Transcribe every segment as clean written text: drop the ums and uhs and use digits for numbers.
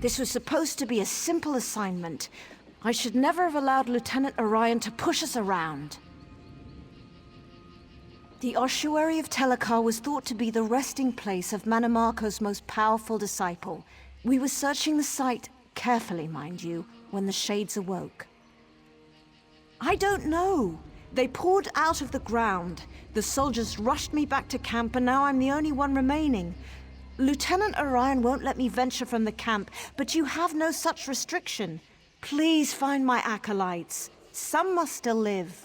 This was supposed to be a simple assignment. I should never have allowed Lieutenant Orion to push us around. The ossuary of Telekar was thought to be the resting place of Mannimarco's most powerful disciple. We were searching the site, carefully mind you, when the Shades awoke. I don't know. They poured out of the ground. The soldiers rushed me back to camp, and now I'm the only one remaining. Lieutenant Orion won't let me venture from the camp, but you have no such restriction. Please find my acolytes. Some must still live.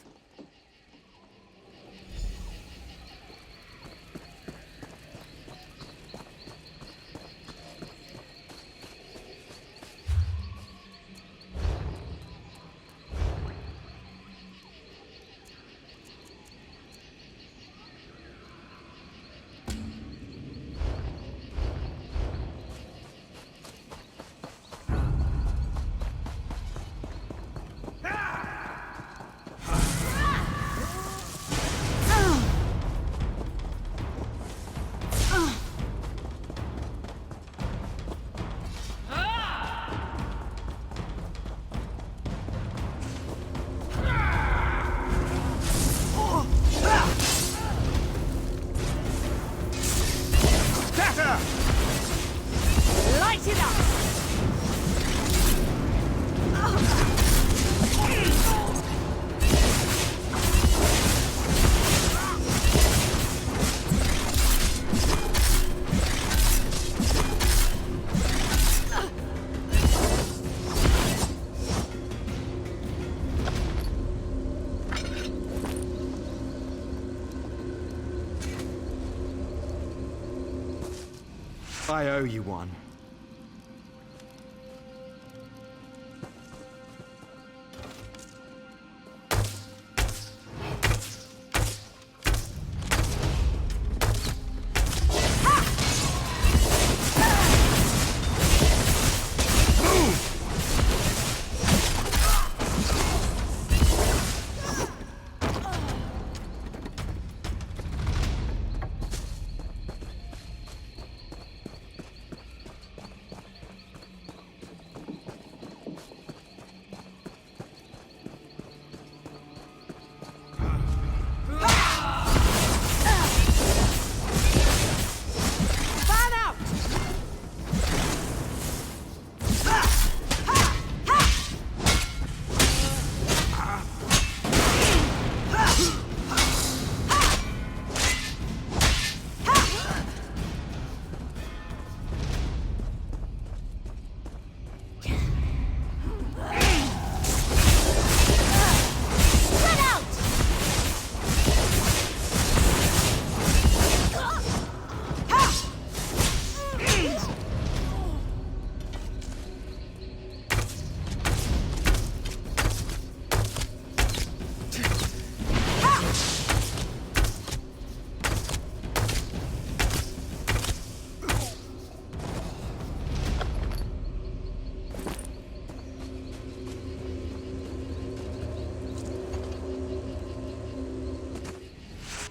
Light it up! I owe you one.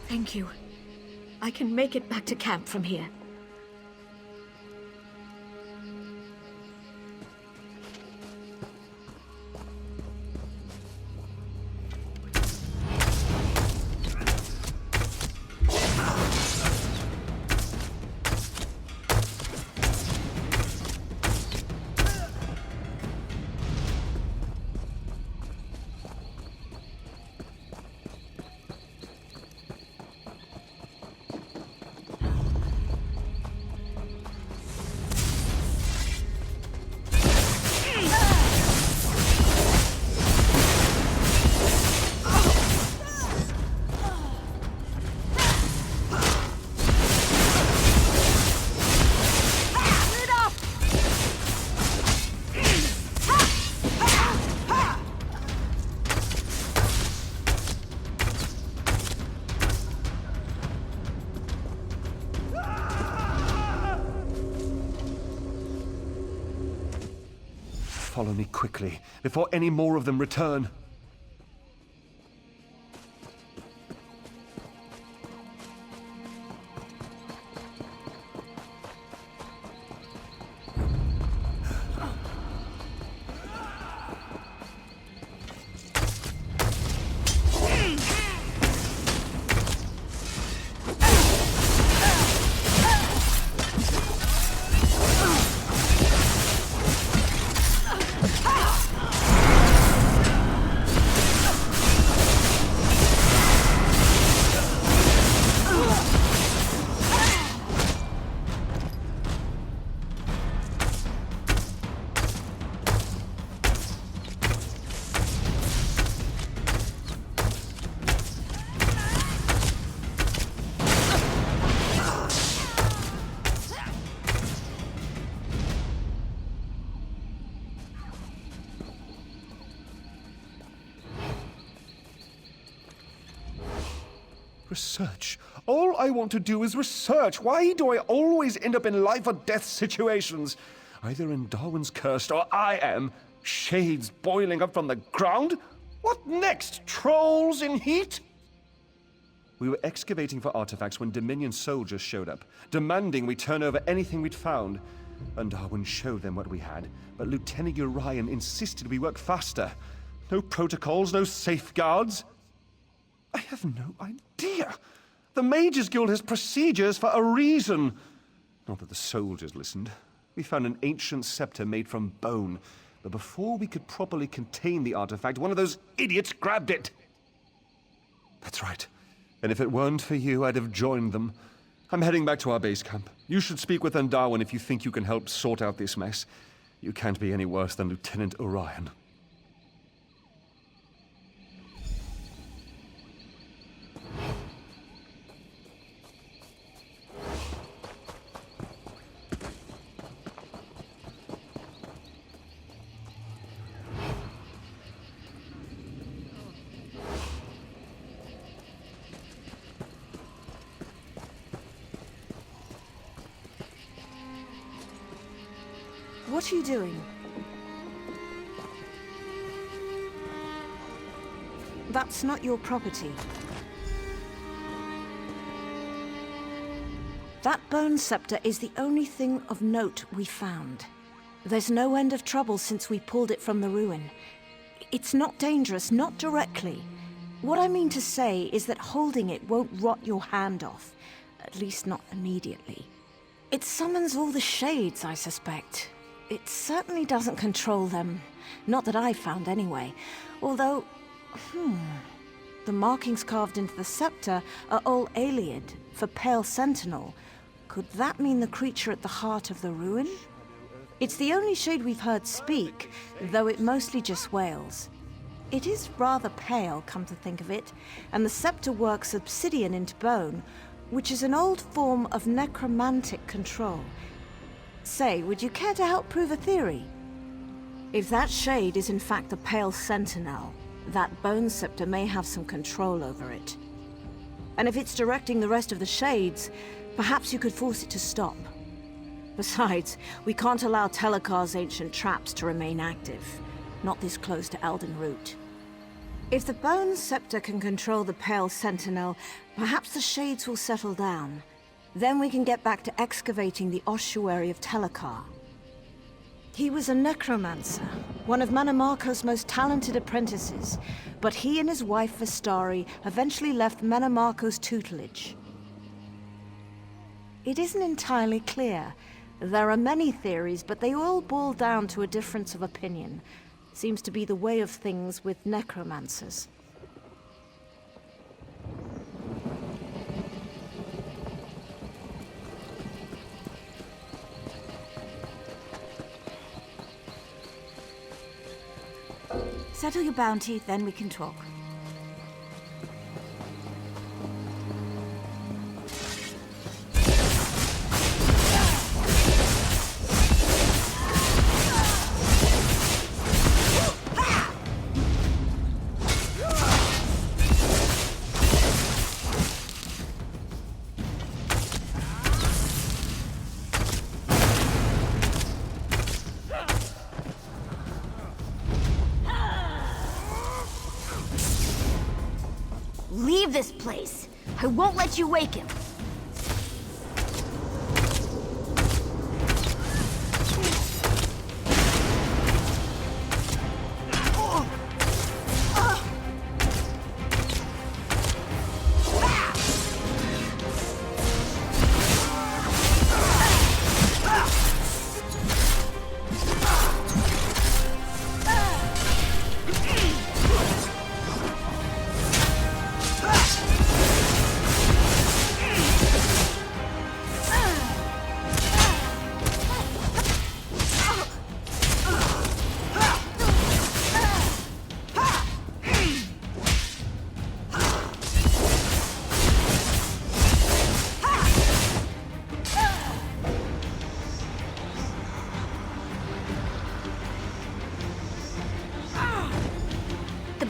Thank you. I can make it back to camp from here. Follow me quickly, before any more of them return. Research. All I want to do is research. Why do I always end up in life or death situations? Either in Darwin's cursed or I am. Shades boiling up from the ground? What next? Trolls in heat? We were excavating for artifacts when Dominion soldiers showed up, demanding we turn over anything we'd found. And Darwin showed them what we had, but Lieutenant Urian insisted we work faster. No protocols, no safeguards. I have no idea. The Mages Guild has procedures for a reason. Not that the soldiers listened. We found an ancient scepter made from bone, but before we could properly contain the artifact, one of those idiots grabbed it. That's right. And if it weren't for you, I'd have joined them. I'm heading back to our base camp. You should speak with Darwin if you think you can help sort out this mess. You can't be any worse than Lieutenant Orion. What are you doing? That's not your property. That bone scepter is the only thing of note we found. There's no end of trouble since we pulled it from the ruin. It's not dangerous, not directly. What I mean to say is that holding it won't rot your hand off. At least not immediately. It summons all the shades, I suspect. It certainly doesn't control them. Not that I've found anyway. Although, the markings carved into the scepter are all Aliad, for Pale Sentinel. Could that mean the creature at the heart of the ruin? It's the only shade we've heard speak, though it mostly just wails. It is rather pale, come to think of it, and the scepter works obsidian into bone, which is an old form of necromantic control. Say, would you care to help prove a theory? If that shade is in fact the Pale Sentinel, that bone scepter may have some control over it. And if it's directing the rest of the shades, perhaps you could force it to stop. Besides, we can't allow Telekar's ancient traps to remain active, not this close to Elden Root. If the bone scepter can control the Pale Sentinel, perhaps the shades will settle down. Then we can get back to excavating the ossuary of Telekar. He was a necromancer, one of Manamarco's most talented apprentices, but he and his wife Vestari eventually left Manamarco's tutelage. It isn't entirely clear. There are many theories, but they all boil down to a difference of opinion. Seems to be the way of things with necromancers. Settle your bounty, then we can talk. Leave this place. I won't let you wake him.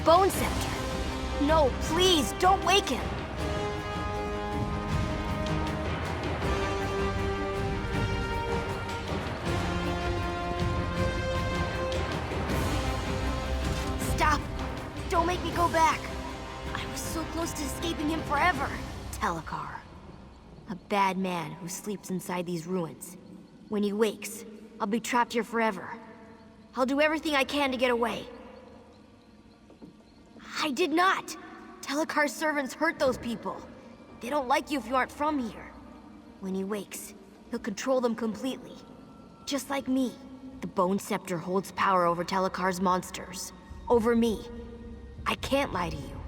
Bone scepter. No, please, don't wake him. make me go back. I was so close to escaping him forever. Telekar. A bad man who sleeps inside these ruins. When he wakes, I'll be trapped here forever. I'll do everything I can to get away. I did not! Telekar's servants hurt those people. They don't like you if you aren't from here. When he wakes, he'll control them completely. Just like me. The Bone Scepter holds power over Telekar's monsters. Over me. I can't lie to you.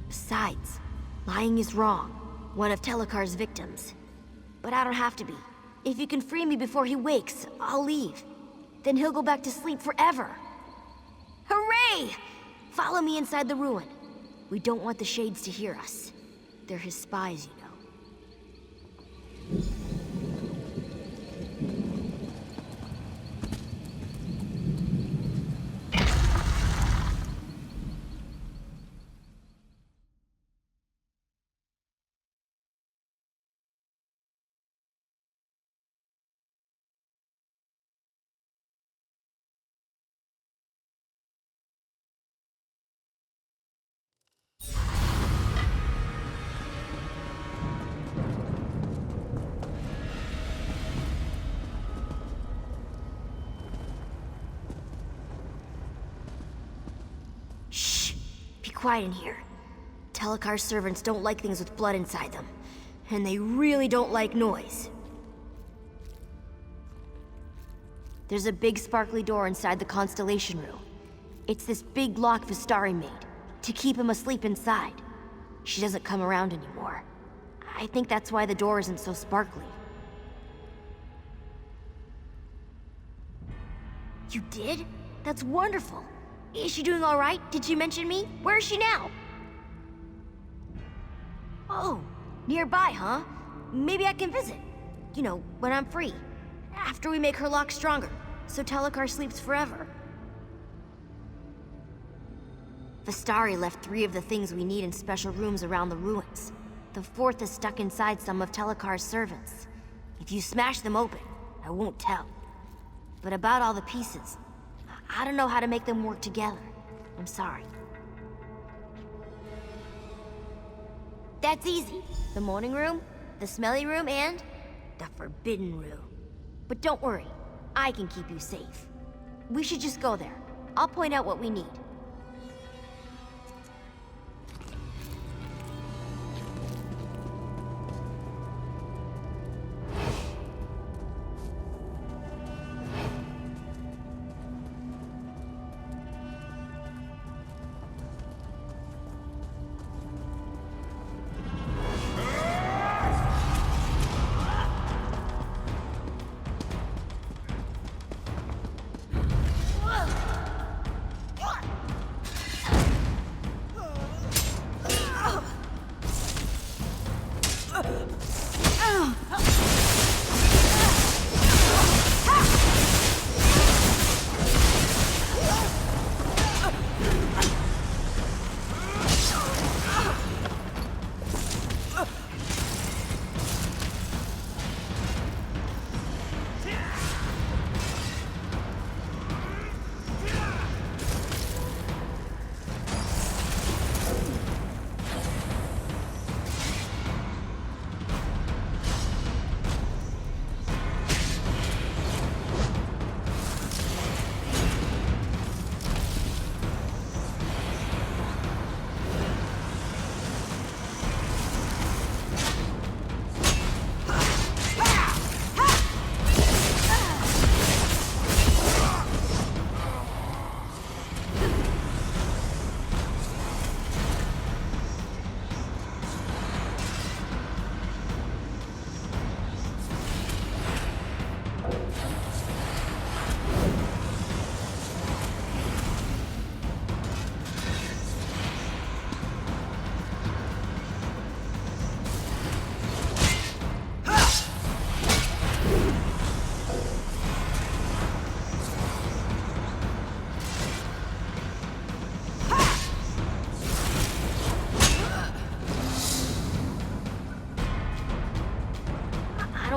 Besides, lying is wrong. One of Telekar's victims. But I don't have to be. If you can free me before he wakes, I'll leave. Then he'll go back to sleep forever. Hooray! Follow me inside the ruin. We don't want the Shades to hear us. They're his spies, you know. Quiet in here. Telekar's servants don't like things with blood inside them. And they really don't like noise. There's a big sparkly door inside the Constellation Room. It's this big lock Vistari made, to keep him asleep inside. She doesn't come around anymore. I think that's why the door isn't so sparkly. You did? That's wonderful. Is she doing all right? Did she mention me? Where is she now? Oh, nearby, huh? Maybe I can visit. You know, when I'm free. After we make her lock stronger, so Telekar sleeps forever. Vistari left 3 of the things we need in special rooms around the ruins. The 4th is stuck inside some of Telekar's servants. If you smash them open, I won't tell. But about all the pieces, I don't know how to make them work together. I'm sorry. That's easy. The morning room, the smelly room, and the forbidden room. But don't worry, I can keep you safe. We should just go there. I'll point out what we need.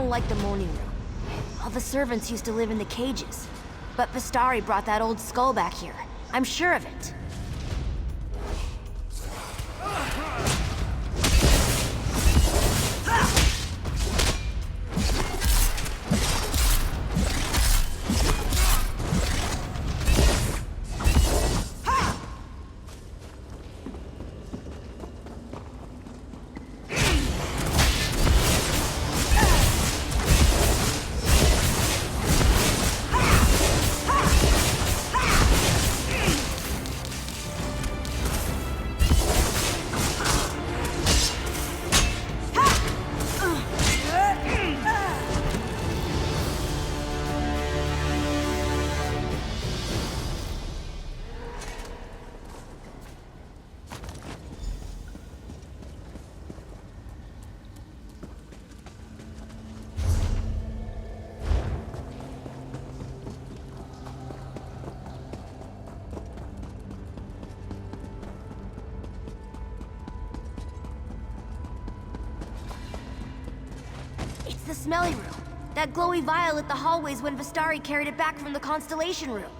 don't like the morning room. All the servants used to live in the cages. But Vistari brought that old skull back here. I'm sure of it. the smelly room. That glowy vial lit the hallways when Vistari carried it back from the Constellation room.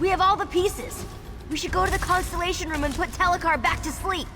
We have all the pieces. We should go to the Constellation room and put Telekar back to sleep.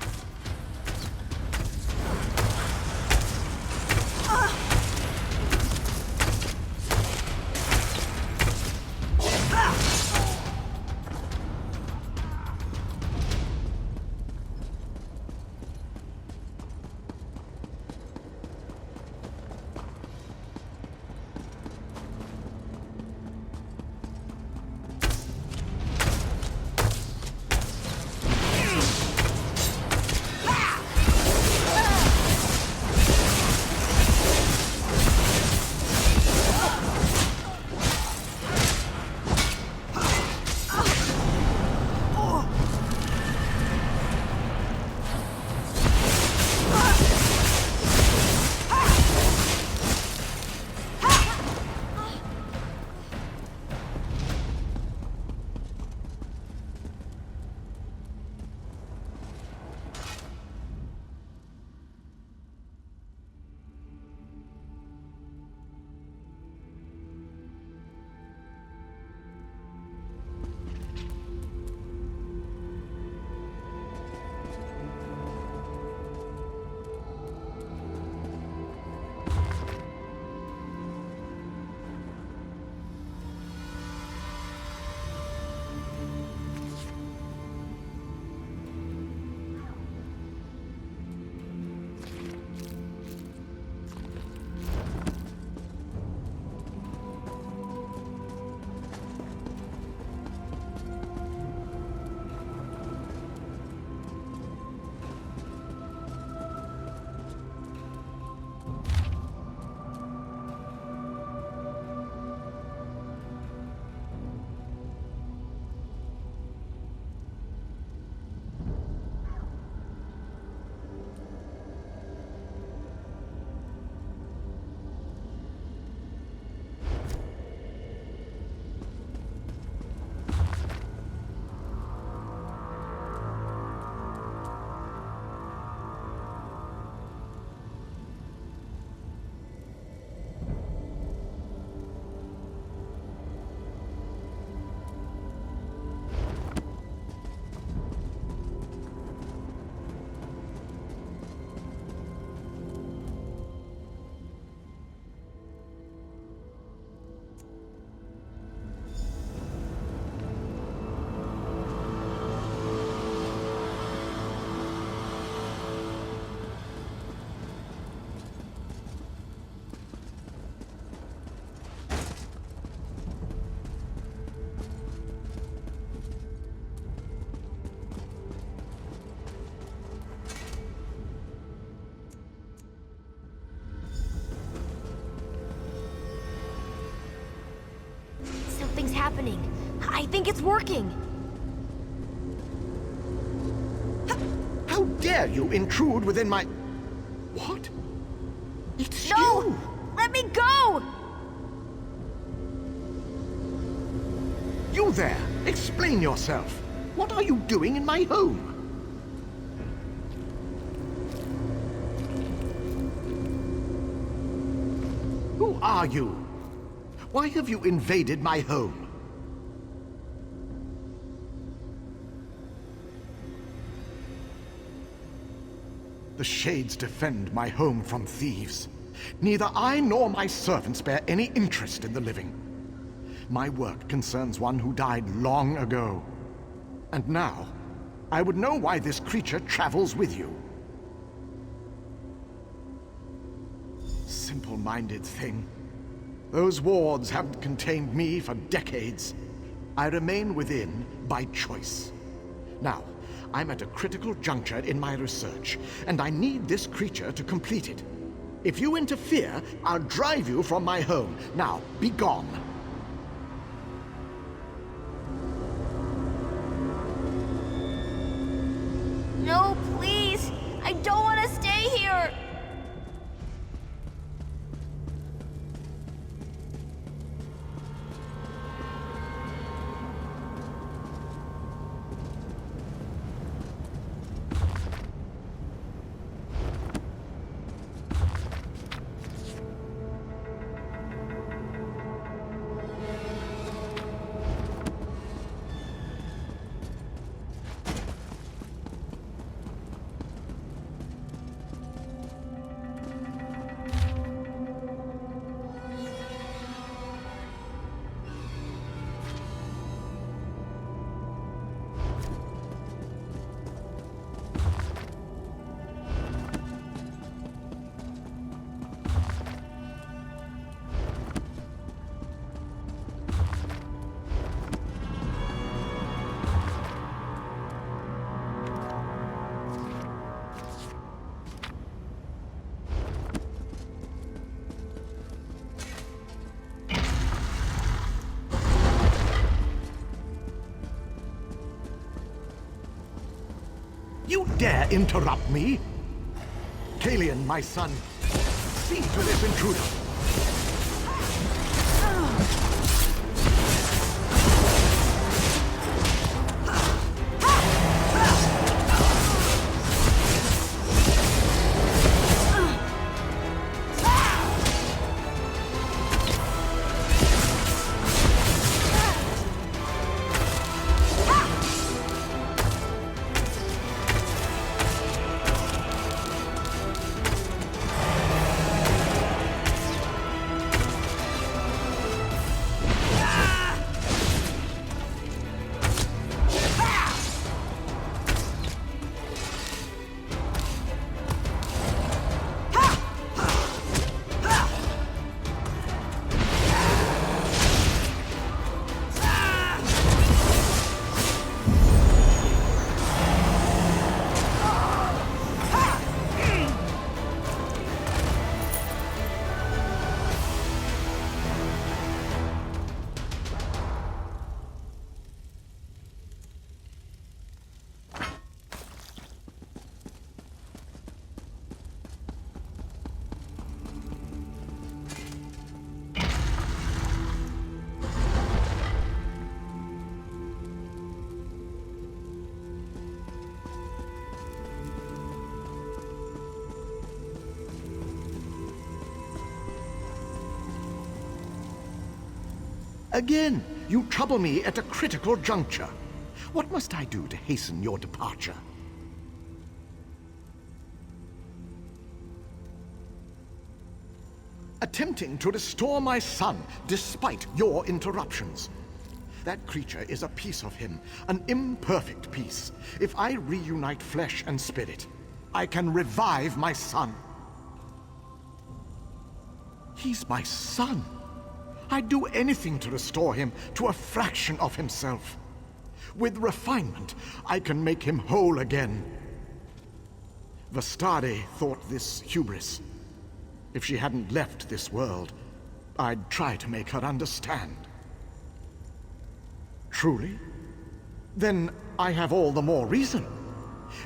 I think it's working. How dare you intrude within my... What? It's No! you! Let me go! You there! Explain yourself! What are you doing in my home? Who are you? Why have you invaded my home? The Shades defend my home from thieves. Neither I nor my servants bear any interest in the living. My work concerns one who died long ago. And now, I would know why this creature travels with you. Simple-minded thing. Those wards haven't contained me for decades. I remain within by choice. Now, I'm at a critical juncture in my research, and I need this creature to complete it. If you interfere, I'll drive you from my home. Now, be gone. No, please! I don't want to stay here! You dare interrupt me? Kalian, my son, see to this intruder. Again, you trouble me at a critical juncture. What must I do to hasten your departure? Attempting to restore my son, despite your interruptions. That creature is a piece of him, an imperfect piece. If I reunite flesh and spirit, I can revive my son. He's my son. I'd do anything to restore him to a fraction of himself. With refinement, I can make him whole again. Vastade thought this hubris. If she hadn't left this world, I'd try to make her understand. Truly? Then I have all the more reason.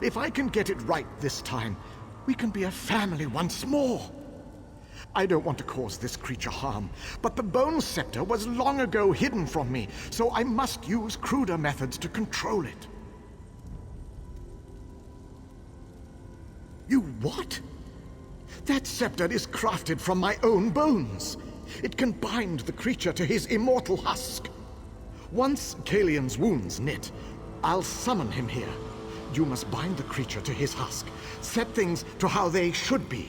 If I can get it right this time, we can be a family once more. I don't want to cause this creature harm, but the Bone Scepter was long ago hidden from me, so I must use cruder methods to control it. You what? That scepter is crafted from my own bones. It can bind the creature to his immortal husk. Once Kalian's wounds knit, I'll summon him here. You must bind the creature to his husk, set things to how they should be.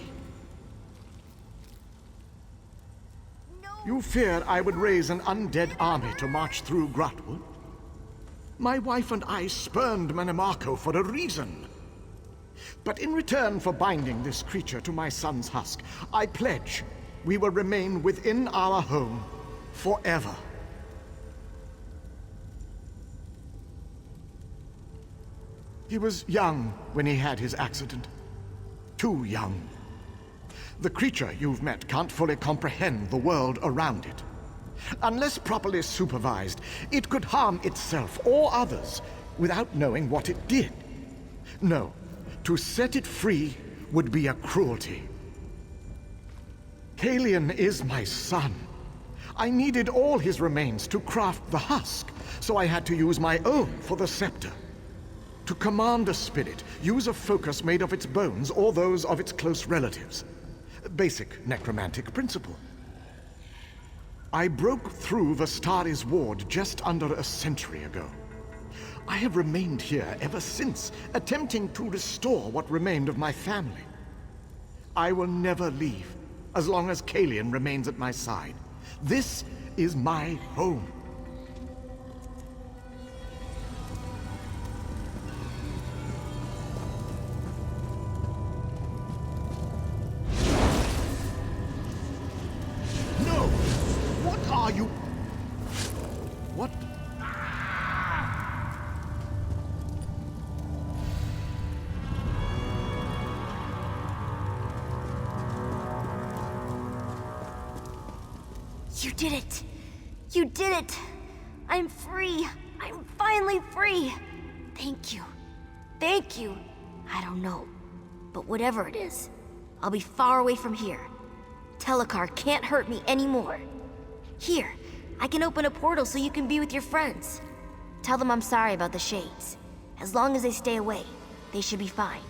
You feared I would raise an undead army to march through Grotwood? My wife and I spurned Mannimarco for a reason. But in return for binding this creature to my son's husk, I pledge we will remain within our home forever. He was young when he had his accident. Too young. The creature you've met can't fully comprehend the world around it. Unless properly supervised, it could harm itself or others without knowing what it did. No, to set it free would be a cruelty. Kalian is my son. I needed all his remains to craft the husk, so I had to use my own for the scepter. To command a spirit, use a focus made of its bones or those of its close relatives. Basic necromantic principle. I broke through Vestari's ward just under a century ago. I have remained here ever since, attempting to restore what remained of my family. I will never leave, as long as Kalian remains at my side. This is my home. No! What are you? What? You did it! You did it! I'm free! I'm finally free! Thank you. Thank you! I don't know, but whatever it is, I'll be far away from here. Telekar can't hurt me anymore. Here, I can open a portal so you can be with your friends. Tell them I'm sorry about the Shades. As long as they stay away, they should be fine.